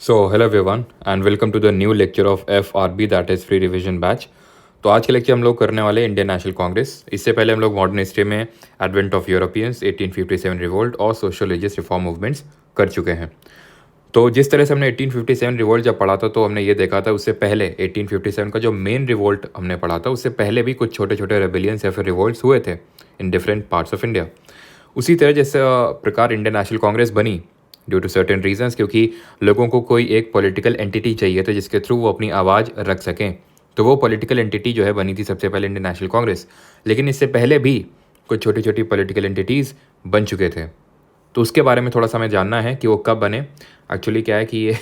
So hello everyone and welcome to the new lecture of FRB that is free revision batch. तो आज के lecture हम लोग करने वाले इंडियन नेशनल कांग्रेस। इससे पहले हम लोग मॉडर्न हिस्ट्री में एडवेंट ऑफ यूरोपियंस, 1857 रिवोल्ट और सोशल रिलीजियस रिफॉर्म मूवमेंट्स कर चुके हैं। तो जिस तरह से हमने 1857 रिवोल्ट जब पढ़ा था तो हमने ये देखा था उससे पहले 1857 का जो मेन रिवोल्ट हमने पढ़ा था उससे पहले भी कुछ छोटे छोटे रेबेलियंस या फिर रिवोल्ट्स हुए थे in different parts of India. उसी तरह जैसे प्रकार इंडियन नेशनल कांग्रेस बनी ड्यू टू सर्टेन रीजंस, क्योंकि लोगों को कोई एक पॉलिटिकल एंटिटी चाहिए था जिसके थ्रू वो अपनी आवाज़ रख सकें। तो वो पॉलिटिकल एंटिटी जो है बनी थी सबसे पहले इंडियन नेशनल कांग्रेस। लेकिन इससे पहले भी कुछ छोटी छोटी पॉलिटिकल एंटिटीज़ बन चुके थे। तो उसके बारे में थोड़ा सा हमें जानना है कि वो कब बने। एक्चुअली क्या है कि ये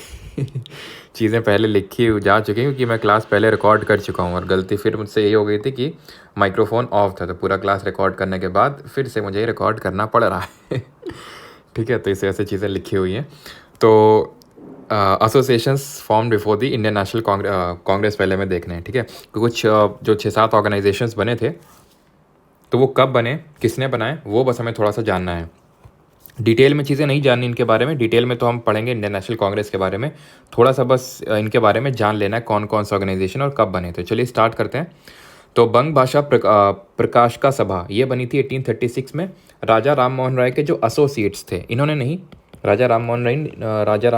चीज़ें पहले लिखी जा चुकी हैं क्योंकि मैं क्लास पहले रिकॉर्ड कर चुका हूँ और गलती फिर मुझसे यही हो गई थी कि माइक्रोफोन ऑफ था। तो पूरा क्लास रिकॉर्ड करने के बाद फिर से मुझे रिकॉर्ड करना पड़ रहा है। ठीक है, तो इसे ऐसे चीज़ें लिखी हुई हैं। तो associations form before the Indian national Congress पहले में देखने हैं। ठीक है, तो कुछ जो 6-7 ऑर्गेनाइजेशंस बने थे तो वो कब बने, किसने बनाए, वो बस हमें थोड़ा सा जानना है। डिटेल में चीज़ें नहीं जाननी इनके बारे में, डिटेल में तो हम पढ़ेंगे इंडियन नेशनल कांग्रेस के बारे में। थोड़ा सा बस इनके बारे में जान लेना है कौन कौन सा ऑर्गेनाइजेशन और कब बने। तो चलिए स्टार्ट करते हैं। तो बंग भाषा प्रकाश का सभा ये बनी थी 1836 में। राजा राम मोहन राय के जो एसोसिएट्स थे, इन्होंने नहीं, राजा राम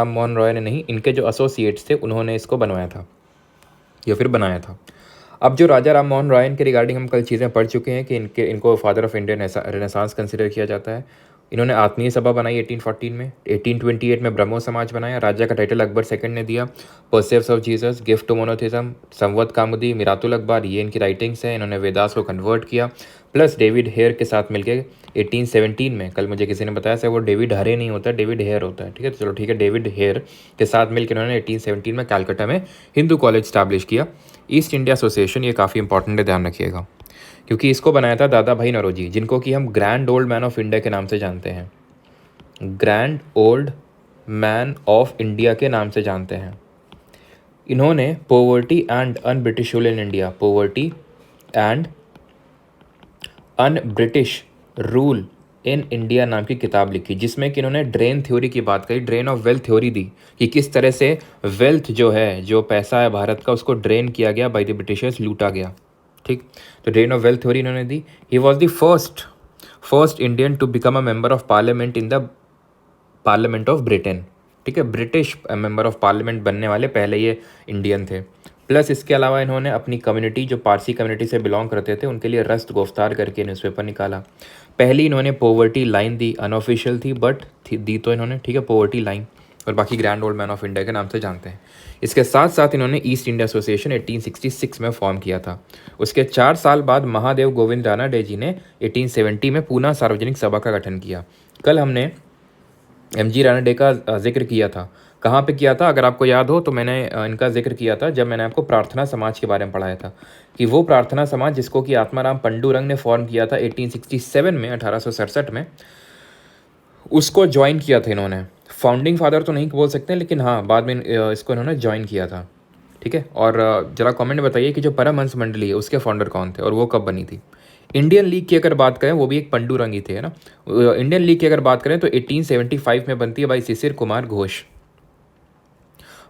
मोहन रॉय ने नहीं, इनके जो एसोसिएट्स थे उन्होंने इसको बनवाया था या फिर बनाया था। अब जो राजा राम मोहन रॉय इनके रिगार्डिंग हम कल चीज़ें पढ़ चुके हैं कि इनको father of Indian renaissance consider किया जाता है। इन्होंने आत्मीय सभा बनाई 1814 में। 1828 में ब्रह्मो समाज बनाया। राजा का टाइटल अकबर सेकंड ने दिया। Precepts of Jesus, gift to monotheism, Sambad Kaumudi, Miratul Akbar, ये इनकी राइटिंग्स हैं। इन्होंने वेदास को कन्वर्ट किया। प्लस डेविड हेयर के साथ मिलकर 1817 में, कल मुझे किसी ने बताया सर वो डेविड हरे नहीं होता, डेविड हेयर होता है। ठीक है, तो चलो ठीक है, डेविड हेयर के साथ मिलकर इन्होंने 1817 में कलकत्ता में हिंदू कॉलेज स्टैब्लिश किया। ईस्ट इंडिया एसोसिएशन, ये काफ़ी इंपॉर्टेंट है, ध्यान रखिएगा, क्योंकि इसको बनाया था दादा भाई नौरोजी, जिनको कि हम grand old man of India के नाम से जानते हैं। Grand old man of India के नाम से जानते हैं। इन्होंने poverty and un British rule in India, poverty and un British rule in India नाम की किताब लिखी, जिसमें कि इन्होंने ड्रेन थ्योरी की बात कही, ड्रेन ऑफ वेल्थ थ्योरी दी कि किस तरह से वेल्थ जो है, जो पैसा है भारत का, उसको ड्रेन किया गया, बाय द ब्रिटिशर्स लूटा गया। ठीक, तो ड्रेन ऑफ वेल्थ थ्योरी इन्होंने दी। He was the first Indian to become a member of parliament in the parliament of Britain. ठीक है, ब्रिटिश मेंबर ऑफ पार्लियामेंट बनने वाले पहले ये इंडियन थे। प्लस इसके अलावा इन्होंने अपनी कम्युनिटी, जो पारसी कम्युनिटी से बिलोंग करते थे, उनके लिए रस्त गिरफ्तार करके न्यूज़पेपर निकाला। पहली इन्होंने पोवर्टी लाइन दी, अनऑफिशियल थी बट दी तो इन्होंने, ठीक है, पोवर्टी लाइन, और बाकी grand old man of India के नाम से जानते हैं। इसके साथ साथ इन्होंने ईस्ट इंडिया एसोसिएशन 1866 में फॉर्म किया था। उसके 4 साल बाद महादेव गोविंद रानाडे जी ने 1870 में पूना सार्वजनिक सभा का गठन किया। कल हमने MG रानाडे का जिक्र किया था। कहाँ पे किया था, अगर आपको याद हो तो मैंने इनका जिक्र किया था जब मैंने आपको प्रार्थना समाज के बारे में पढ़ाया था, कि वो प्रार्थना समाज जिसको कि आत्माराम पंडुरंग ने फॉर्म किया था 1867 में, 1867 में, उसको ज्वाइन किया था इन्होंने। फाउंडिंग फादर तो नहीं बोल सकते, लेकिन हाँ बाद में इसको इन्होंने ज्वाइन किया था। ठीक है, और ज़रा कमेंट में बताइए कि जो परमहंस मंडली है उसके फाउंडर कौन थे और वो कब बनी थी। इंडियन लीग की अगर बात करें, वो भी एक पंडुरंगी थे, है ना। इंडियन लीग की अगर बात करें तो 1875 में बनती है बाई शिशिर कुमार घोष।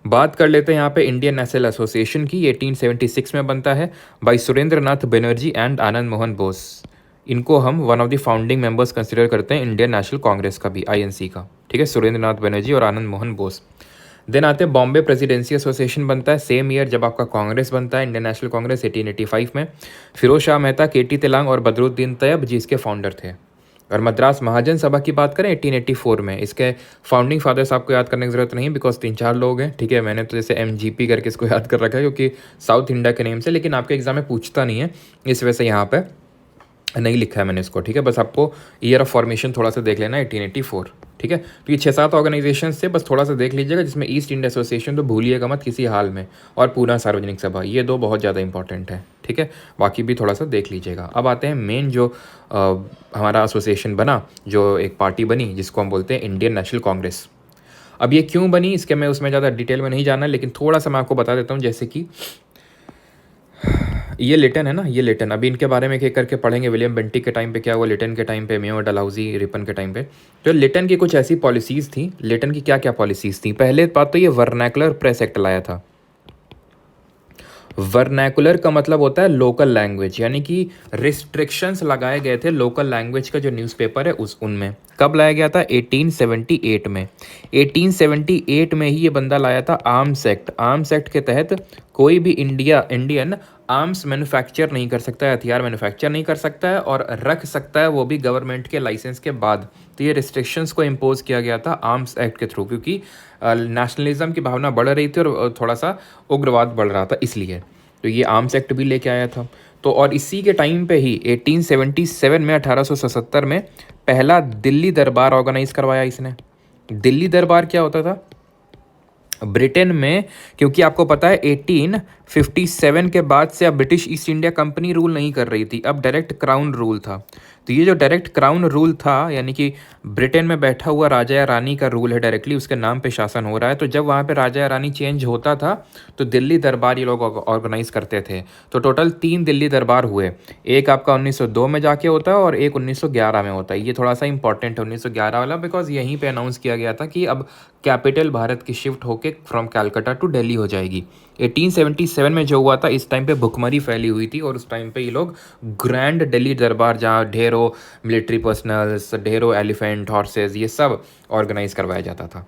बात कर लेते हैं यहाँ पे इंडियन नेशनल एसोसिएशन की, 1876 में बनता है बाई सुरेंद्र नाथ बनर्जी एंड आनंद मोहन बोस। इनको हम one of the founding members consider करते हैं इंडियन नेशनल कांग्रेस का भी, INC का। ठीक है, सुरेंद्र नाथ बनर्जी और आनंद मोहन बोस। देन आते हैं बॉम्बे प्रेसिडेंसी एसोसिएशन बनता है सेम ईयर जब आपका कांग्रेस बनता है, इंडियन नेशनल कांग्रेस 1885 में। फिरोज शाह मेहता, KT तिलांग और बदरुद्दीन तैयब जी इसके फाउंडर थे। और मद्रास महाजन सभा की बात करें 1884 में, इसके फाउंडिंग फादर्स आपको याद करने की ज़रूरत नहीं, बिकॉज 3-4 लोग हैं। ठीक है, मैंने तो जैसे MGP करके इसको याद कर रखा है क्योंकि साउथ इंडिया के नेम से, लेकिन आपके एग्जाम में पूछता नहीं है, इस वजह से यहाँ पे नहीं लिखा है मैंने इसको। ठीक है, बस आपको ईयर ऑफ फॉर्मेशन थोड़ा सा देख लेना, 1884। ठीक है, तो ये 6-7 ऑर्गेनाइजेशन से बस थोड़ा सा देख लीजिएगा, जिसमें ईस्ट इंडिया एसोसिएशन तो भूलिएगा मत किसी हाल में, और पूना सार्वजनिक सभा, ये 2 बहुत ज़्यादा इंपॉर्टेंट है। ठीक है, बाकी भी थोड़ा सा देख लीजिएगा। अब आते हैं मेन जो हमारा एसोसिएशन बना, जो एक पार्टी बनी जिसको हम बोलते हैं इंडियन नेशनल कांग्रेस। अब ये क्यों बनी, इसके मैं उसमें ज़्यादा डिटेल में नहीं जाना, लेकिन थोड़ा सा मैं आपको बता देता हूँ। जैसे कि ये लिटन है ना, ये लिटन, अभी इनके बारे में एक एक करके पढ़ेंगे। विलियम बेंटिक के टाइम पे क्या हुआ, लिटन के टाइम पे, मेयो डलहौजी, रिपन के टाइम पे। तो लिटन की कुछ ऐसी पॉलिसीज़ थी। लिटन की क्या क्या पॉलिसीज़ थी? पहले बात तो ये वर्नैकुलर प्रेस एक्ट लाया था। वर्नैकुलर का मतलब होता है लोकल लैंग्वेज, यानी कि रिस्ट्रिक्शंस लगाए गए थे लोकल लैंग्वेज का जो न्यूज़पेपर है उस उनमें। कब लाया गया था? 1878 में। 1878 में ही ये बंदा लाया था आर्म्स एक्ट। आर्म्स एक्ट के तहत कोई भी इंडियन आर्म्स मैन्युफैक्चर नहीं कर सकता है, हथियार मैन्युफैक्चर नहीं कर सकता है, और रख सकता है वो भी गवर्नमेंट के लाइसेंस के बाद। तो ये रिस्ट्रिक्शंस को इम्पोज किया गया था आर्म्स एक्ट के थ्रू, क्योंकि नेशनलिज्म की भावना बढ़ रही थी और थोड़ा सा उग्रवाद बढ़ रहा था, इसलिए तो ये आर्म्स एक्ट भी लेके आया था। तो और इसी के टाइम पे ही 1877 में, 1877 में पहला दिल्ली दरबार ऑर्गेनाइज करवाया इसने। दिल्ली दरबार क्या होता था? ब्रिटेन में, क्योंकि आपको पता है 1857 के बाद से अब British east India company rule नहीं कर रही थी, अब डायरेक्ट क्राउन रूल था। तो ये जो डायरेक्ट क्राउन रूल था, यानी कि ब्रिटेन में बैठा हुआ राजा या रानी का रूल है, डायरेक्टली उसके नाम पे शासन हो रहा है। तो जब वहाँ पे राजा या रानी चेंज होता था तो दिल्ली दरबार ये लोग ऑर्गेनाइज करते थे। तो टोटल 3 दिल्ली दरबार हुए। एक आपका 1902 में जाके होता है और एक 1911 में होता है। ये थोड़ा सा इंपॉर्टेंट है 1911 वाला, बिकॉज यहीं पे अनाउंस किया गया था कि अब कैपिटल भारत की शिफ्ट होके फ्रॉम कैलकाटा टू दिल्ली हो जाएगी। 1877 में जो हुआ था, इस टाइम पे भुखमरी फैली हुई थी और उस टाइम पे ये लोग ग्रैंड दिल्ली दरबार, जहाँ ढेरों मिलिट्री पर्सनल्स, ढेरों एलिफेंट, हॉर्सेस, ये सब ऑर्गेनाइज करवाया जाता था।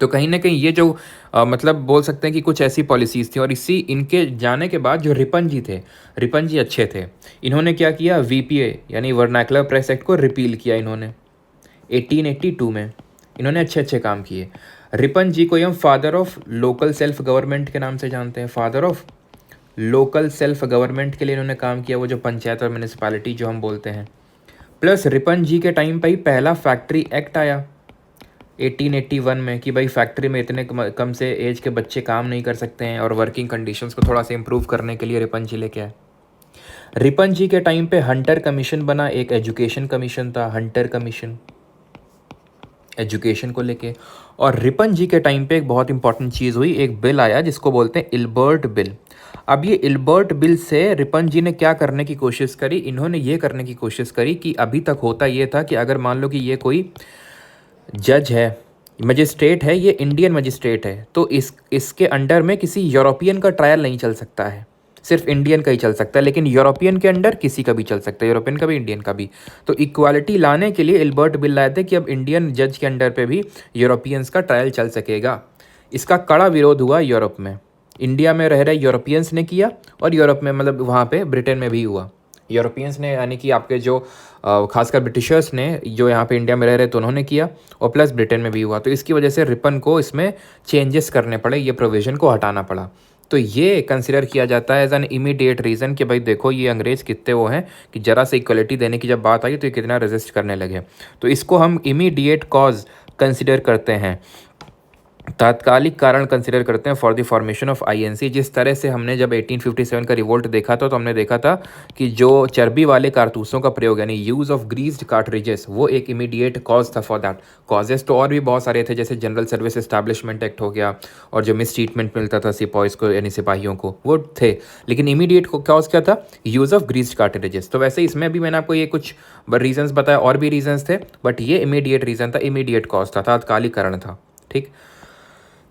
तो कहीं ना कहीं ये जो मतलब बोल सकते हैं कि कुछ ऐसी पॉलिसीज़ थी। और इसी इनके जाने के बाद जो रिपन जी थे, रिपन जी अच्छे थे। इन्होंने क्या किया? वीपीए यानी वर्नाकुलर प्रेस एक्ट को रिपील किया इन्होंने 1882 में। इन्होंने अच्छे अच्छे काम किए। रिपन जी को हम father of local self government के नाम से जानते हैं। Father of local self government के लिए इन्होंने काम किया, वो जो पंचायत और म्यूनिसिपैलिटी जो हम बोलते हैं। प्लस रिपन जी के टाइम पे ही पहला फैक्ट्री एक्ट आया 1881 में, कि भाई फैक्ट्री में इतने कम से एज के बच्चे काम नहीं कर सकते हैं, और वर्किंग कंडीशंस को थोड़ा सा इंप्रूव करने के लिए रिपन जी लेके आए। रिपन जी के टाइम पे हंटर कमीशन बना, एक एजुकेशन कमीशन था, हंटर कमीशन, एजुकेशन को लेके। और रिपन जी के टाइम पे एक बहुत इंपॉर्टेंट चीज़ हुई, एक बिल आया जिसको बोलते हैं इल्बर्ट बिल। अब ये इल्बर्ट बिल से रिपन जी ने क्या करने की कोशिश करी? इन्होंने ये करने की कोशिश करी कि अभी तक होता ये था कि अगर मान लो कि ये कोई जज है, मजिस्ट्रेट है, ये इंडियन मजिस्ट्रेट है, तो इसके अंडर में किसी यूरोपियन का ट्रायल नहीं चल सकता है, सिर्फ इंडियन का ही चल सकता है। लेकिन यूरोपियन के अंडर किसी का भी चल सकता है, यूरोपियन का भी, इंडियन का भी। तो इक्वालिटी लाने के लिए इल्बर्ट बिल लाए थे कि अब इंडियन जज के अंडर पे भी यूरोपियंस का ट्रायल चल सकेगा। इसका कड़ा विरोध हुआ यूरोप में। इंडिया में रह रहे यूरोपियंस ने किया, और यूरोप में मतलब वहाँ पे ब्रिटेन में भी हुआ। यूरोपियंस ने, यानी कि आपके जो खासकर ब्रिटिशर्स ने जो यहाँ पे इंडिया में रह रहे थे उन्होंने किया, और प्लस ब्रिटेन में भी हुआ। तो इसकी वजह से रिपन को इसमें चेंजेस करने पड़े, ये प्रोविज़न को हटाना पड़ा। तो ये कंसिडर किया जाता है एज एन इमीडिएट रीज़न कि भाई देखो ये अंग्रेज़ कितने वो हैं कि ज़रा से इक्वलिटी देने की जब बात आई तो ये कितना रेजिस्ट करने लगे। तो इसको हम इमीडिएट कॉज कंसिडर करते हैं, तात्कालिक कारण कंसिडर करते हैं for the formation of INC. जिस तरह से हमने जब 1857 का रिवोल्ट देखा था, तो हमने देखा था कि जो चर्बी वाले कारतूसों का प्रयोग, यानी यूज़ ऑफ ग्रीस्ड कार्ट्रिजेस, वो एक इमीडिएट कॉज था फॉर दैट। कॉजेस तो और भी बहुत सारे थे, जैसे जनरल सर्विस एस्टैब्लिशमेंट एक्ट हो गया, और जो मिस ट्रीटमेंट मिलता था सिपाहीज को, यानी सिपाहियों को, वो थे। लेकिन इमीडिएट कॉज क्या था? Use of greased cartridges. तो वैसे इसमें भी मैंने आपको ये कुछ रीजंस बताया, और भी रीजंस थे, बट ये इमीडिएट रीज़न था, इमीडिएट कॉज था, तात्कालिक कारण था। ठीक,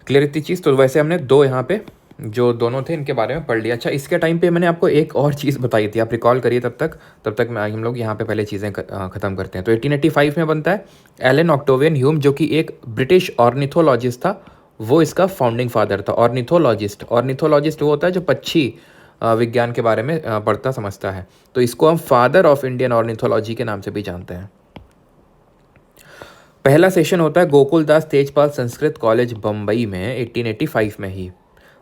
क्लियर इतनी चीज़। तो वैसे हमने दो यहाँ पे जो दोनों थे इनके बारे में पढ़ लिया। अच्छा, इसके टाइम पे मैंने आपको एक और चीज़ बताई थी, आप रिकॉल करिए तब तक हम लोग यहाँ पे पहले चीज़ें ख़त्म करते हैं। तो 1885 में बनता है एलन ऑक्टेवियन ह्यूम, जो कि एक ब्रिटिश ऑर्निथोलॉजिस्ट था, वो इसका फाउंडिंग फादर था। ऑर्निथोलॉजिस्ट वो होता है जो पक्षी विज्ञान के बारे में पढ़ता समझता है। तो इसको हम फादर ऑफ इंडियन ऑर्निथोलॉजी के नाम से भी जानते हैं। पहला सेशन होता है गोकुलदास तेजपाल संस्कृत कॉलेज बम्बई में 1885 में ही।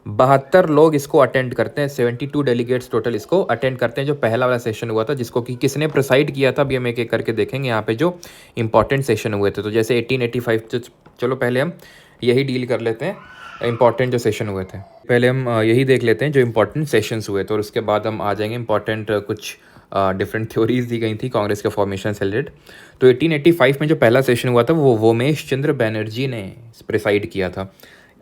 72 लोग इसको अटेंड करते हैं, 72 डेलीगेट्स टोटल इसको अटेंड करते हैं, जो पहला वाला सेशन हुआ था, जिसको कि किसने प्रिसाइड किया था अभी हम एक एक करके देखेंगे यहाँ पे जो इंपॉर्टेंट सेशन हुए थे। तो जैसे 1885, चलो पहले हम यही डील कर लेते हैं इंपॉर्टेंट जो सेशन हुए थे। पहले हम यही देख लेते हैं जो इंपॉर्टेंट सेशंस हुए थे, और उसके बाद हम आ जाएंगे इंपॉर्टेंट कुछ डिफरेंट थ्योरीज दी गई थी कांग्रेस के फॉर्मेशन से रिलेटेड। तो 1885 में जो पहला सेशन हुआ था वो वोमेश चंद्र बैनर्जी ने प्रिसाइड किया था।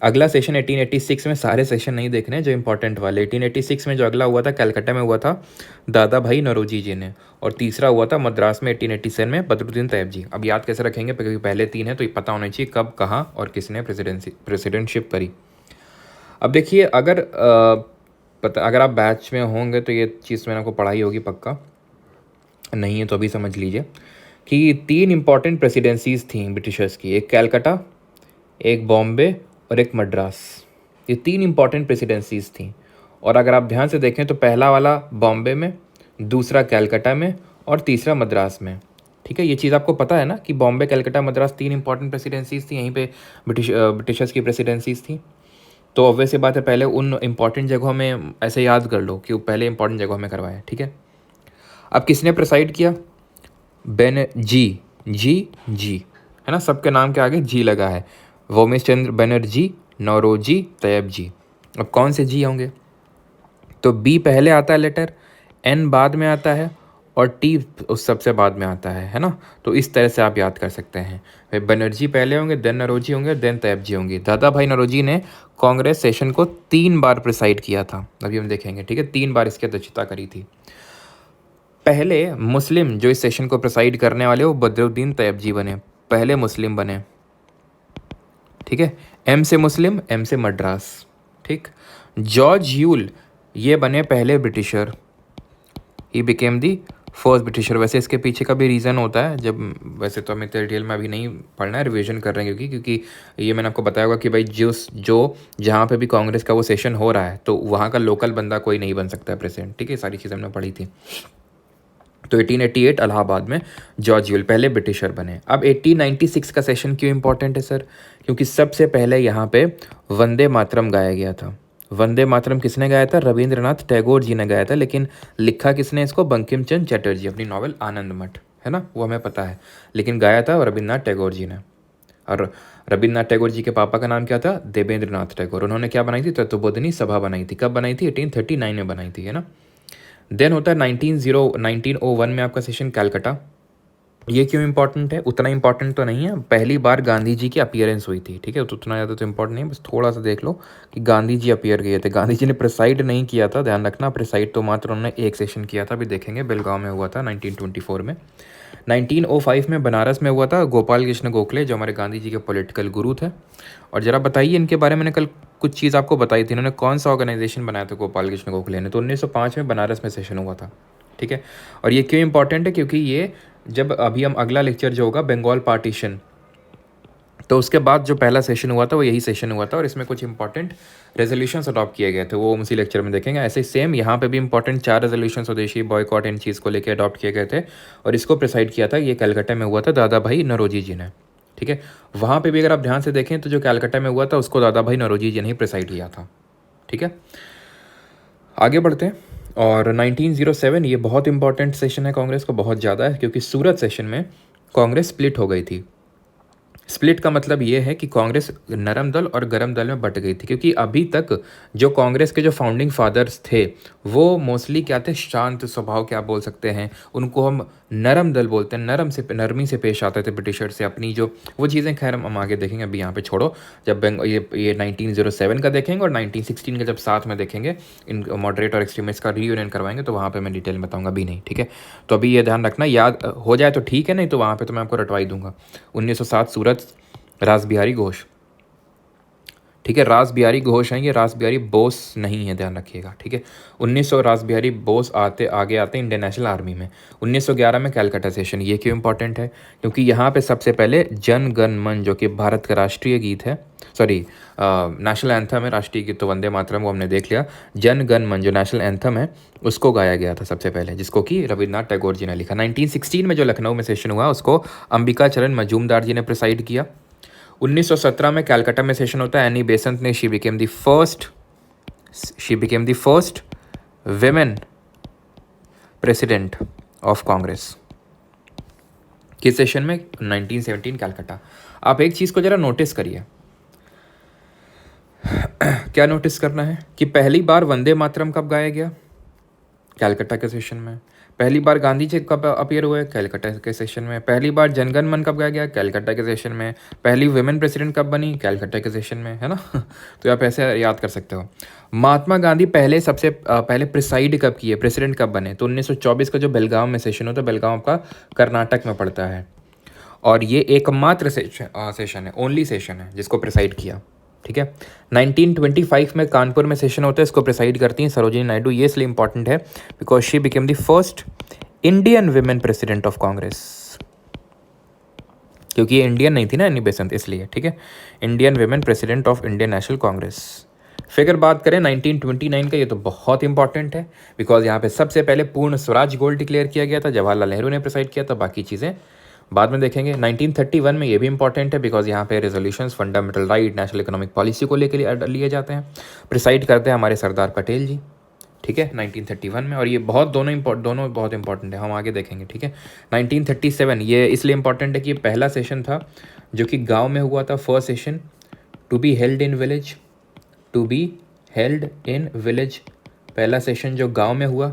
अगला सेशन 1886 में, सारे सेशन नहीं देखने जो इंपॉर्टेंट वाले, 1886 में जो अगला हुआ था कलकत्ता में हुआ था दादा भाई नौरोजी जी ने, और तीसरा हुआ था मद्रास में 1887 में बदरुद्दीन तैयब जी। अब याद कैसे रखेंगे, क्योंकि पहले 3 है तो ये पता होना चाहिए कब कहाँ और किसने प्रेसिडेंटशिप करी। अब देखिए अगर आप बैच में होंगे तो ये चीज़ मैंने आपको पढ़ाई होगी पक्का, नहीं है तो अभी समझ लीजिए कि 3 इंपॉर्टेंट प्रेसिडेंसीज थी ब्रिटिशर्स की, एक कैलकाटा, एक बॉम्बे और एक मद्रास। ये 3 इंपॉर्टेंट प्रेसिडेंसीज थी, और अगर आप ध्यान से देखें तो पहला वाला बॉम्बे में, दूसरा कैलकाटा में और तीसरा मद्रास में। ठीक है, ये चीज़ आपको पता है ना कि बॉम्बे, कैलकाटा, मद्रास 3 इंपॉर्टेंट प्रेसिडेंसीज थी, यहीं पे ब्रिटिशर्स की प्रेसिडेंसीज थी। तो ऑब्वियस सी बात है, पहले उन इंपॉर्टेंट जगहों में ऐसे याद कर लो कि वो पहले इंपॉर्टेंट जगहों में करवाए। ठीक है, अब किसने प्रेसाइड किया? जी जी है ना, सबके नाम के आगे जी लगा है। वोमेश चंद्र बनर्जी, नौरोजी, तैयब जी। अब कौन से जी होंगे? तो बी पहले आता है लेटर, एन बाद में आता है और टी उस सबसे बाद में आता है ना। तो इस तरह से आप याद कर सकते हैं, भाई बनर्जी पहले होंगे, देन नौरोजी होंगे, देन तैयब जी होंगे। दादा भाई नौरोजी ने कांग्रेस सेशन को 3 बार प्रिसाइड किया था, अभी हम देखेंगे। ठीक है, 3 बार इसकी अध्यक्षता करी थी। पहले मुस्लिम जो इस सेशन को प्रिसाइड करने वाले वो बदरुद्दीन तैयब जी बने, पहले मुस्लिम बने। ठीक है, एम से मुस्लिम, एम से मद्रास। ठीक, जॉर्ज यूल ये बने पहले britisher, he became the first britisher. वैसे इसके पीछे का भी रीज़न होता है, जब वैसे तो हमें डिटेल में अभी नहीं पढ़ना है, रिवीजन कर रहे हैं क्योंकि ये मैंने आपको बताया होगा कि भाई जो जहाँ पे भी कांग्रेस का वो सेशन हो रहा है तो वहाँ का लोकल बंदा कोई नहीं बन सकता है प्रेसिडेंट। ठीक है, सारी चीज़ें हमने पढ़ी थी। तो 1888 इलाहाबाद में जॉर्ज यूल पहले ब्रिटिशर बने। अब 1896 का सेशन क्यों इंपॉर्टेंट है सर? क्योंकि सबसे पहले यहाँ पे वंदे मातरम गाया गया था। वंदे मातरम किसने गाया था? रविंद्रनाथ टैगोर जी ने गाया था, लेकिन लिखा किसने इसको? बंकिम चंद्र चटर्जी, अपनी नॉवल आनंद मठ, है ना, वो हमें पता है, लेकिन गाया था रविंद्रनाथ टैगोर जी ने। और रविंद्रनाथ टैगोर जी के पापा का नाम क्या था? देवेंद्रनाथ टैगोर। उन्होंने क्या बनाई थी? तत्वबोधिनी सभा बनाई थी। कब बनाई थी? 1839 में बनाई थी, है ना। देन होता है 1901 में आपका सेशन कैलकाटा। ये क्यों इंपॉर्टेंट है? उतना इंपॉर्टेंट तो नहीं है, पहली बार गांधी जी की अपीयरेंस हुई थी। ठीक है, तो उतना ज़्यादा तो इंपॉर्टेंट नहीं है, बस थोड़ा सा देख लो कि गांधी जी अपीयर किए थे। गांधी जी ने प्रिसाइड नहीं किया था, ध्यान रखना, प्रिसाइड तो मात्र उन्होंने एक सेशन किया था, अभी देखेंगे, बेलगांव में हुआ था 1924 में। 1905 में बनारस में हुआ था, गोपाल कृष्ण गोखले जो हमारे गांधी जी के पॉलिटिकल गुरु थे। और ज़रा बताइए इनके बारे में, मैंने कल कुछ चीज़ आपको बताई थी, इन्होंने कौन सा ऑर्गेनाइजेशन बनाया था गोपाल कृष्ण गोखले ने? तो 1905 में बनारस में सेशन हुआ था। ठीक है, और ये क्यों इंपॉर्टेंट है? क्योंकि ये जब अभी हम अगला लेक्चर जो होगा बंगाल पार्टीशन, तो उसके बाद जो पहला सेशन हुआ था वो यही सेशन हुआ था, और इसमें कुछ इंपॉर्टेंट रेजोल्यूशंस अडॉप्ट किए गए थे, वो हम उसी लेक्चर में देखेंगे। ऐसे ही सेम यहाँ पे भी इंपॉर्टेंट 4 रेजोल्यूशन स्वदेशी बॉयकॉट इन चीज़ को लेकर अडॉप्ट किए गए थे, और इसको प्रिसाइड किया था, ये कलकत्ता में हुआ था, दादा भाई नौरोजी जी ने। ठीक है, वहाँ पे भी अगर आप ध्यान से देखें तो जो कलकत्ता में हुआ था उसको दादा भाई नौरोजी जी ने ही प्रिसाइड किया था। ठीक है, आगे बढ़ते हैं। और 1907 ये बहुत इंपॉर्टेंट सेशन है कांग्रेस को, बहुत ज़्यादा है, क्योंकि सूरत सेशन में कांग्रेस स्प्लिट हो गई थी। स्प्लिट का मतलब ये है कि कांग्रेस नरम दल और गरम दल में बट गई थी, क्योंकि अभी तक जो कांग्रेस के जो फाउंडिंग फादर्स थे वो मोस्टली क्या थे? शांत स्वभाव के आप बोल सकते हैं, उनको हम नरम दल बोलते हैं, नरमी से पेश आते थे ब्रिटिशर से, अपनी जो वो चीज़ें, खैर हम आगे देखेंगे, अभी यहाँ पे छोड़ो। जब ये 1907 का देखेंगे और 1916 का जब साथ में देखेंगे, इन मॉडरेट और एक्सट्रीमिस्ट का रीयूनियन करवाएंगे, तो वहाँ पर मैं डिटेल में बताऊँगा, अभी नहीं। ठीक है, तो अभी ये ध्यान रखना, याद हो जाए तो ठीक है, नहीं तो वहाँ पर तो मैं आपको रटवाई दूंगा। 1907 सूरत, रास बिहारी घोष। ठीक है, रास बिहारी घोष हैं, ये रास बिहारी बोस नहीं है, ध्यान रखिएगा। ठीक है, 1900 रास बिहारी बोस आगे आते इंडियन नेशनल आर्मी में। 1911 में कैलकाटा सेशन। ये क्यों इंपॉर्टेंट है? क्योंकि यहाँ पे सबसे पहले जन गण मन, जो कि भारत का राष्ट्रीय गीत है, सॉरी नेशनल एंथम है, राष्ट्रीय गीत तो वंदे मातरम, वो हमने देख लिया। जन गण मन जो नेशनल एंथम है उसको गाया गया था सबसे पहले, जिसको कि रविन्द्रनाथ टैगोर जी ने लिखा। 1916 में जो लखनऊ में सेशन हुआ उसको अंबिका चरण मजूमदार जी ने प्रिसाइड किया। 1917 में कैलकाटा में सेशन होता है, एनी बेसेंट ने, she became the first women president of Congress. किस सेशन में? 1917 कैलकाटा। आप एक चीज़ को ज़रा नोटिस करिए, क्या नोटिस करना है कि पहली बार वंदे मातरम कब गाया गया? कैलकाटा के सेशन में। पहली बार गांधी जी कब अपीयर हुए? कैलकाटा के सेशन में। पहली बार जनगण मन कब गाया गया? कैलकाटा के सेशन में। पहली वुमेन प्रेसिडेंट कब बनी? कैलकाटा के सेशन में, है ना। तो आप ऐसे याद कर सकते हो। महात्मा गांधी पहले प्रिसाइड कब किए, प्रेसिडेंट कब बने? तो 1924 का जो बेलगांव में सेशन होता है, बेलगांव आपका कर्नाटक में पड़ता है, और ये एकमात्र सेशन है, ओनली सेशन है जिसको प्रिसाइड किया, ठीक है। 1925 में कानपुर में सेशन होता है, इसको प्रिसाइड करती हैं सरोजिनी नायडू। ये इसलिए इंपॉर्टेंट है because she became the first Indian women president of Congress, क्योंकि ये इंडियन नहीं थी ना एनी बेसेंट, इसलिए, ठीक है। Indian women president of Indian national Congress. फिर अगर बात करें 1929 का, ये तो बहुत इंपॉर्टेंट है बिकॉज यहाँ पे सबसे पहले पूर्ण स्वराज गोल डिक्लेयर किया गया था, जवाहरलाल नेहरू ने प्रिसाइड किया था, बाकी चीज़ें बाद में देखेंगे। 1931 में ये भी इंपॉर्टेंट है बिकॉज यहाँ पे resolutions fundamental right, national economic policy को लेकर लिए जाते हैं, प्रिसाइड करते हैं हमारे सरदार पटेल जी, ठीक है, 1931 में। और ये दोनों बहुत इंपॉर्टेंट है, हम आगे देखेंगे, ठीक है। 1937 ये इसलिए इंपॉर्टेंट है कि ये पहला सेशन था जो कि गांव में हुआ था, first session to be held in village, पहला सेशन जो गांव में हुआ।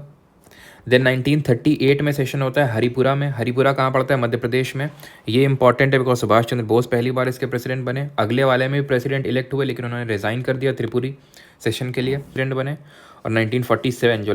देन 1938 में सेशन होता है हरिपुरा में। हरिपुरा कहाँ पड़ता है? मध्य प्रदेश में। ये इंपॉर्टेंट है बिकॉज सुभाष चंद्र बोस पहली बार इसके प्रेसिडेंट बने। अगले वाले में भी प्रेसिडेंट इलेक्ट हुए लेकिन उन्होंने रिज़ाइन कर दिया त्रिपुरी सेशन के लिए, प्रेसिडेंट बने। और 1947 जो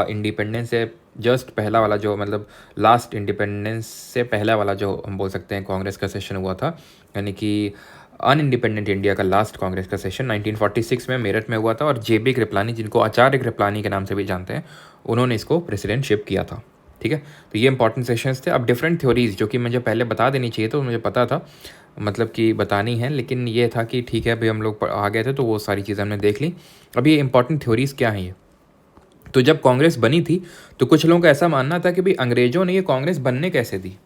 इंडिपेंडेंस से जस्ट पहला वाला, जो मतलब लास्ट इंडिपेंडेंस से पहला वाला जो हम बोल सकते हैं कांग्रेस का सेशन हुआ था, यानी कि अनइंडिपेंडेंट इंडिया का लास्ट कांग्रेस का सेशन 1946 में मेरठ में हुआ था। और जेबी कृपलानी, जिनको आचार्य कृपलानी के नाम से भी जानते हैं, उन्होंने इसको प्रेसिडेंटशिप किया था, ठीक है। तो ये इंपॉर्टेंट सेशंस थे। अब डिफरेंट थ्योरीज जो कि मुझे पहले बता देनी चाहिए, तो मुझे पता था मतलब कि बतानी है, लेकिन ये था कि ठीक है अभी हम लोग आ गए थे तो वो सारी चीज़ें हमने देख ली। अब ये इंपॉर्टेंट थ्योरीज क्या हैं ये? तो जब कांग्रेस बनी थी तो कुछ लोगों का ऐसा मानना था कि भाई अंग्रेज़ों ने ये कांग्रेस बनने कैसे दी,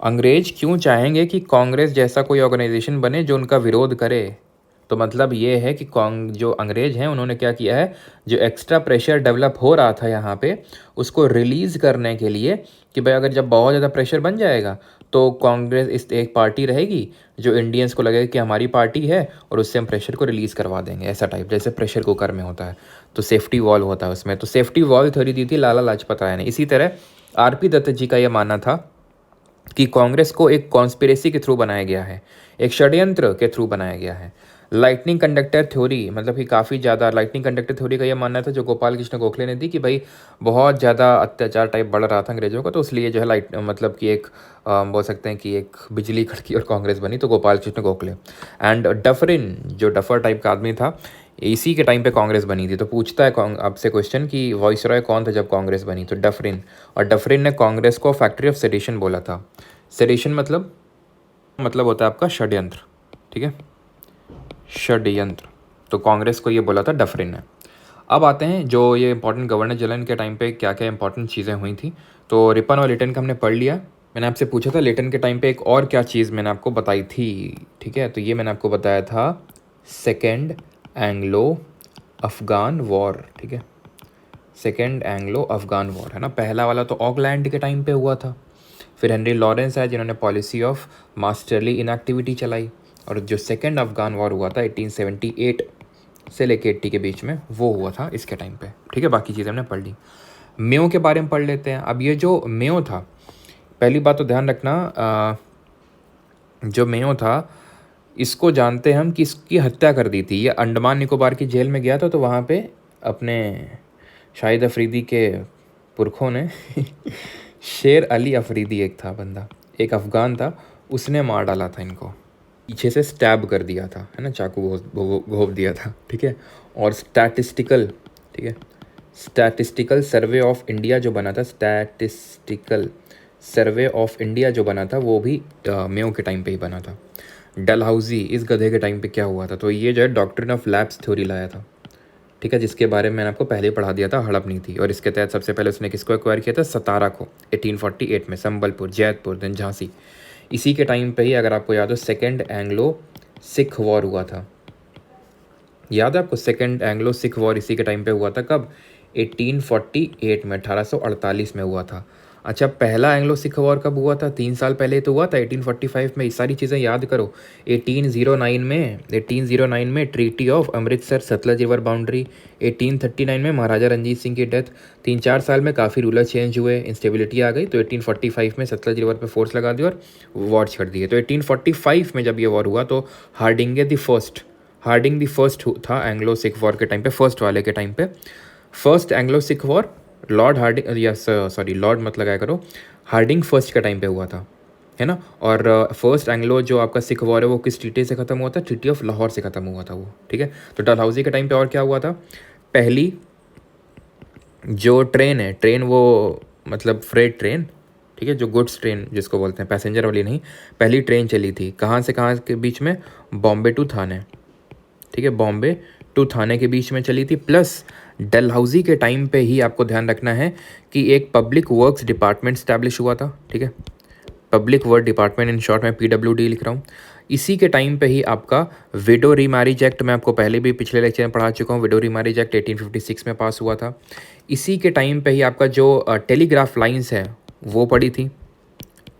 अंग्रेज क्यों चाहेंगे कि कांग्रेस जैसा कोई ऑर्गेनाइजेशन बने जो उनका विरोध करे। तो मतलब ये है कि जो अंग्रेज हैं उन्होंने क्या किया है, जो एक्स्ट्रा प्रेशर डेवलप हो रहा था यहाँ पे, उसको रिलीज़ करने के लिए कि भाई अगर जब बहुत ज़्यादा प्रेशर बन जाएगा तो कांग्रेस इस एक पार्टी रहेगी जो इंडियंस को लगेगा कि हमारी पार्टी है और उससे हम प्रेशर को रिलीज़ करवा देंगे, ऐसा टाइप, जैसे प्रेशर कुकर में होता है तो सेफ्टी वॉल होता है उसमें। तो सेफ्टी वॉल थ्योरी दी थी लाला लाजपत राय ने। इसी तरह आरपी दत्त जी का यह मानना था कि कांग्रेस को एक कॉन्स्पिरेसी के थ्रू बनाया गया है, एक षड्यंत्र के थ्रू बनाया गया है। लाइटनिंग कंडक्टर थ्योरी, मतलब कि काफ़ी ज़्यादा लाइटनिंग कंडक्टर थ्योरी का ये मानना था जो गोपाल कृष्ण गोखले ने दी कि भाई बहुत ज़्यादा अत्याचार टाइप बढ़ रहा था अंग्रेज़ों का, तो इसलिए जो है लाइट मतलब कि एक बोल सकते हैं कि एक बिजली खड़की और कांग्रेस बनी, तो गोपाल कृष्ण गोखले। एंड डफरिन, जो डफर टाइप का आदमी था, इसी के टाइम पे कांग्रेस बनी थी। तो पूछता है आपसे क्वेश्चन कि वॉइसरॉय कौन था जब कांग्रेस बनी, तो डफरिन। और डफरिन ने कांग्रेस को फैक्ट्री ऑफ सेडिशन बोला था। सेडिशन मतलब होता है आपका षड्यंत्र, ठीक है, षड्यंत्र। तो कांग्रेस को ये बोला था डफरिन ने। अब आते हैं जो ये इंपॉर्टेंट गवर्नर जनरल के टाइम पे क्या क्या इंपॉर्टेंट चीज़ें हुई थी। तो रिपन और लिटन का हमने पढ़ लिया। मैंने आपसे पूछा था लिटन के टाइम पे एक और क्या चीज़ मैंने आपको बताई थी, ठीक है, तो ये मैंने आपको बताया था सेकेंड एंग्लो अफ़गान वॉर, ठीक है, सेकेंड एंग्लो अफ़गान वॉर, है ना। पहला वाला तो ऑकलैंड के टाइम पे हुआ था। फिर हेनरी लॉरेंस है जिन्होंने पॉलिसी ऑफ मास्टरली इनएक्टिविटी चलाई। और जो सेकेंड अफ़गान वॉर हुआ था 1878 से लेके 80 के बीच में, वो हुआ था इसके टाइम पे, ठीक है। बाकी चीज़ें हमने पढ़ ली। मेयो के बारे में पढ़ लेते हैं। अब ये जो मेयो था, पहली बात तो ध्यान रखना, जो मेयो था इसको जानते हैं हम कि इसकी हत्या कर दी थी। ये अंडमान निकोबार की जेल में गया था, तो वहाँ पे अपने शाहिद अफरीदी के पुरखों ने शेर अली अफरीदी एक था बंदा, एक अफ़गान था, उसने मार डाला था इनको, पीछे से स्टैब कर दिया था, है ना, चाकू घोप दिया था, ठीक है। और स्टैटिस्टिकल, ठीक है, स्टैटिस्टिकल सर्वे ऑफ इंडिया जो बना था, स्टैटिस्टिकल सर्वे ऑफ इंडिया जो बना था वो भी मेयो के टाइम पे ही बना था। डलहाउजी, इस गधे के टाइम पे क्या हुआ था, तो ये जो है डॉक्ट्रिन ऑफ लैप्स थ्योरी लाया था, ठीक है, जिसके बारे में मैंने आपको पहले पढ़ा दिया था, हड़प नहीं थी। और इसके तहत सबसे पहले उसने किसको एक्वायर किया था, सतारा को 1848 में, संबलपुर, जैतपुर, देन झांसी। इसी के टाइम पे ही अगर आपको याद हो सेकेंड एंग्लो सिख वॉर हुआ था, याद है आपको, सेकेंड एंग्लो सिख वॉर इसी के टाइम पे हुआ था। कब? 1848 में, 1848 में हुआ था। अच्छा, पहला एंग्लो सिख वॉर कब हुआ था? 3 साल पहले तो हुआ था, 1845 में। ये सारी चीज़ें याद करो। 1809 में treaty of Amritsar Sutlej river boundary. 1839 में महाराजा रंजीत सिंह की डेथ। 3-4 साल में काफ़ी रूलर चेंज हुए, इंस्टेबिलिटी आ गई, तो 1845 में सतलज रिवर पे फोर्स लगा दिया और वॉर छेड़ दिए। तो 1845 में जब ये वॉर हुआ तो हार्डिंग द फर्स्ट था एंग्लो सिख वॉर के टाइम पे, फर्स्ट वाले के टाइम पे। First Anglo Sikh war Lord Harding, या सॉरी लॉर्ड मत लगाया करो, हार्डिंग फर्स्ट के टाइम पे हुआ था, है ना। और फर्स्ट एंग्लो जो आपका सिख वॉर है वो किस ट्रीटी से ख़त्म हुआ था? ट्रीटी ऑफ लाहौर से ख़त्म हुआ था वो, ठीक है। तो डलहौजी के टाइम पे और क्या हुआ था? पहली जो ट्रेन वो मतलब फ्रेट ट्रेन, ठीक है, जो गुड्स ट्रेन जिसको बोलते हैं, पैसेंजर वाली नहीं, पहली ट्रेन चली थी कहाँ से कहाँ के बीच में? बॉम्बे टू थाने, ठीक है, बॉम्बे टू थाने के बीच में चली थी। प्लस डलहौजी के टाइम पे ही आपको ध्यान रखना है कि एक पब्लिक वर्क्स डिपार्टमेंट स्टैब्लिश हुआ था, ठीक है, public work department, in short मैं PWD लिख रहा हूँ। इसी के टाइम पे ही आपका विडो रीमैरिज एक्ट, मैं आपको पहले भी पिछले लेक्चर में पढ़ा चुका हूँ, विडो रीमैरिज एक्ट 1856 में पास हुआ था। इसी के टाइम पे ही आपका जो टेलीग्राफ लाइंस है वो पड़ी थी,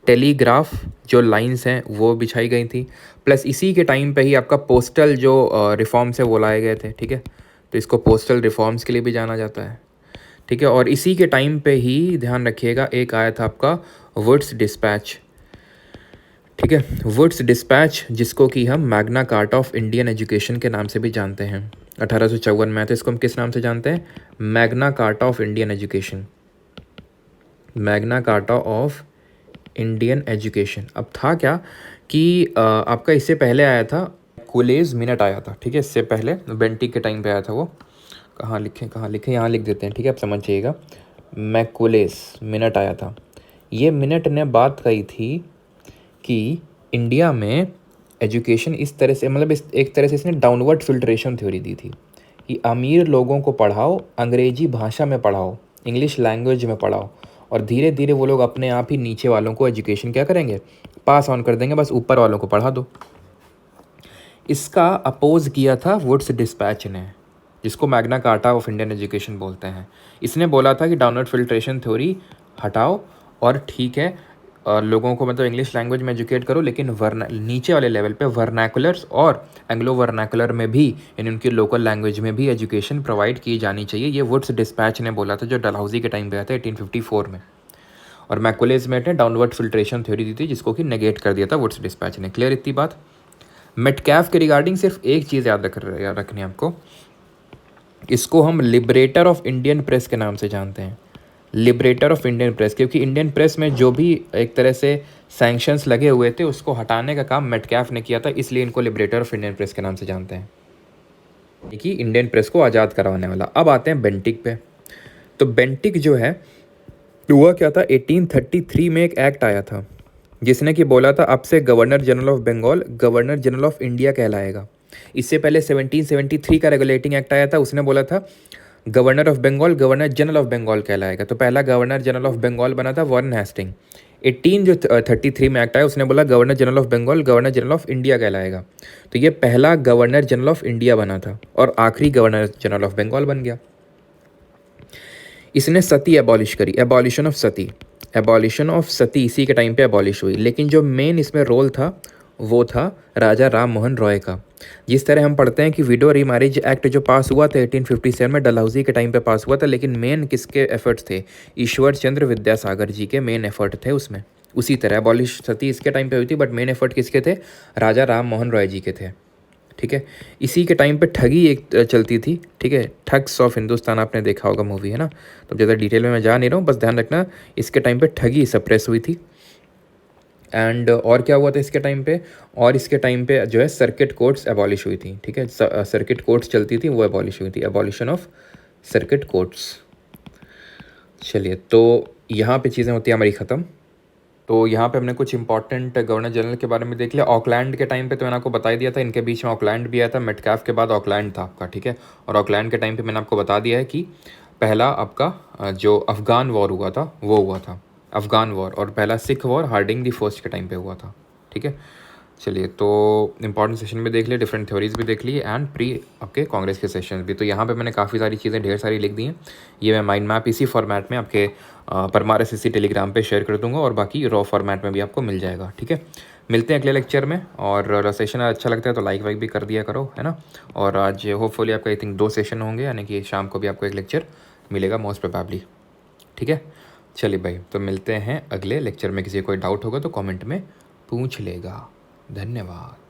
टेलीग्राफ जो लाइंस हैं वो बिछाई गई थी। प्लस इसी के टाइम पे ही आपका पोस्टल जो रिफॉर्म्स है वो लाए गए थे, ठीक है, तो इसको पोस्टल रिफॉर्म्स के लिए भी जाना जाता है, ठीक है। और इसी के टाइम पे ही ध्यान रखिएगा एक आया था आपका वुड्स डिस्पैच, ठीक है, वुड्स डिस्पैच, जिसको कि हम Magna carta of Indian education के नाम से भी जानते हैं। 1854 में, तो इसको हम किस नाम से जानते हैं? Magna carta of Indian education, Magna carta of Indian education. अब था क्या कि आपका इससे पहले आया था कुलेज मिनट आया था, ठीक है, इससे पहले बेंटिक के टाइम पे आया था वो। कहाँ लिखें, यहाँ लिख देते हैं, ठीक है, आप समझ जाइएगा। मैकुलेस मिनट आया था। ये मिनट ने बात कही थी कि इंडिया में एजुकेशन इस तरह से, मतलब एक तरह से इसने डाउनवर्ड फिल्ट्रेशन थ्योरी दी थी कि अमीर लोगों को पढ़ाओ, अंग्रेजी भाषा में पढ़ाओ, इंग्लिश लैंग्वेज में पढ़ाओ, और धीरे धीरे वो लोग अपने आप ही नीचे वालों को एजुकेशन क्या करेंगे? पास ऑन कर देंगे, बस ऊपर वालों को पढ़ा दो। इसका अपोज किया था वुड्स डिस्पैच ने, जिसको Magna carta of Indian education बोलते हैं। इसने बोला था कि डाउनवर्ड फिल्ट्रेशन थ्योरी हटाओ और ठीक है, लोगों को मतलब इंग्लिश लैंग्वेज में एजुकेट करो, लेकिन नीचे वाले लेवल पे वर्नाकुलर्स और एंग्लो वर्नाकुलर में भी, यानी उनकी लोकल लैंग्वेज में भी एजुकेशन प्रोवाइड की जानी चाहिए। ये वुड्स डिस्पैच ने बोला था, जो डलहौजी के टाइम पे आया था 1854 में। और मैकुलेज मेट ने डाउनवर्ड फिल्ट्रेशन थ्योरी दी थी, जिसको कि नेगेट कर दिया था वुड्स डिस्पैच ने। क्लियर इतनी बात? मेटकैफ के रिगार्डिंग सिर्फ एक चीज़ याद रखनी है आपको, इसको हम लिबरेटर ऑफ इंडियन प्रेस के नाम से जानते हैं, लिबरेटर ऑफ इंडियन प्रेस, क्योंकि इंडियन प्रेस में जो भी एक तरह से सैंक्शंस लगे हुए थे उसको हटाने का काम मेटकैफ ने किया था, इसलिए इनको लिबरेटर ऑफ इंडियन प्रेस के नाम से जानते हैं, कि इंडियन प्रेस को आज़ाद करवाने वाला। अब आते हैं बेंटिक पे। तो बेंटिक जो है हुआ क्या था, 1833 में एक एक्ट आया था जिसने कि बोला था अब से governor general of Bengal governor general of India कहलाएगा। इससे पहले 1773 का रेगुलेटिंग एक्ट आया था, उसने बोला था governor of Bengal governor general of Bengal कहलाएगा। तो पहला गवर्नर जनरल ऑफ बंगाल बना था वॉरेन हेस्टिंग। 1833 में एक्ट आया, उसने बोला governor general of Bengal governor general of India कहलाएगा। तो ये पहला गवर्नर जनरल ऑफ इंडिया बना था और आखिरी गवर्नर जनरल ऑफ बंगाल बन गया। इसने सती एबॉलिश करी, एबॉलिशन ऑफ सती इसी के टाइम पे एबॉलिश हुई। लेकिन जो मेन इसमें रोल था वो था राजा राम मोहन रॉय का। जिस तरह हम पढ़ते हैं कि विडो रीमैरिज एक्ट जो पास हुआ था 1857 में, डलहौजी के टाइम पे पास हुआ था, लेकिन मेन किसके एफर्ट्स थे? ईश्वर चंद्र विद्यासागर जी के मेन एफर्ट थे उसमें। उसी तरह एबॉलिश सती इसके टाइम पे हुई थी, बट मेन एफर्ट किसके थे? राजा राम मोहन रॉय जी के थे, ठीक है। इसी के टाइम पे ठगी एक चलती थी, ठीक है, ठग्स ऑफ हिंदुस्तान, आपने देखा होगा मूवी, है ना। तो ज़्यादा डिटेल में मैं जा नहीं रहा हूँ, बस ध्यान रखना इसके टाइम पे ठगी सप्रेस हुई थी। एंड और क्या हुआ था इसके टाइम पे? और इसके टाइम पे जो है सर्किट कोर्ट्स एबॉलिश हुई थी, ठीक है, सर्किट कोर्ट्स चलती थी वो एबॉलिश हुई थी, एबॉलिशन ऑफ सर्किट कोर्ट्स। चलिए, तो यहाँ पे चीज़ें होती हैं हमारी ख़त्म। तो यहाँ पे हमने कुछ इंपॉर्टेंट गवर्नर जनरल के बारे में देख लिया। ऑकलैंड के टाइम पे तो मैंने आपको बता ही दिया था, इनके बीच में ऑकलैंड भी आया था, मेटकैफ के बाद ऑकलैंड था आपका, ठीक है। और ऑकलैंड के टाइम पे मैंने आपको बता दिया है कि पहला आपका जो अफ़गान वॉर हुआ था वो हुआ था अफ़गान वॉर, और पहला Sikh war Harding the first के टाइम पे हुआ था, ठीक है। चलिए, तो इम्पॉर्टेंट सेशन भी देख लिए, डिफरेंट थ्योरीज भी देख ली एंड प्री आपके कांग्रेस के सेशन भी। तो यहाँ पे मैंने काफ़ी सारी चीज़ें ढेर सारी लिख दी हैं। ये मैं माइंड मैप इसी फॉर्मेट में आपके परमार SSC टेलीग्राम पे शेयर कर दूंगा और बाकी रॉ फॉर्मेट में भी आपको मिल जाएगा। ठीक है, मिलते हैं अगले लेक्चर में। और सेशन अच्छा लगता है तो लाइक वाइक भी कर दिया करो, है ना। और आज होपफुली आपका आई थिंक 2 सेशन होंगे, यानी कि शाम को भी आपको एक लेक्चर मिलेगा मोस्ट प्रोबेबली। ठीक है, चलिए भाई, तो मिलते हैं अगले लेक्चर में। किसी को कोई डाउट होगा तो कमेंट में पूछ लेगा। धन्यवाद।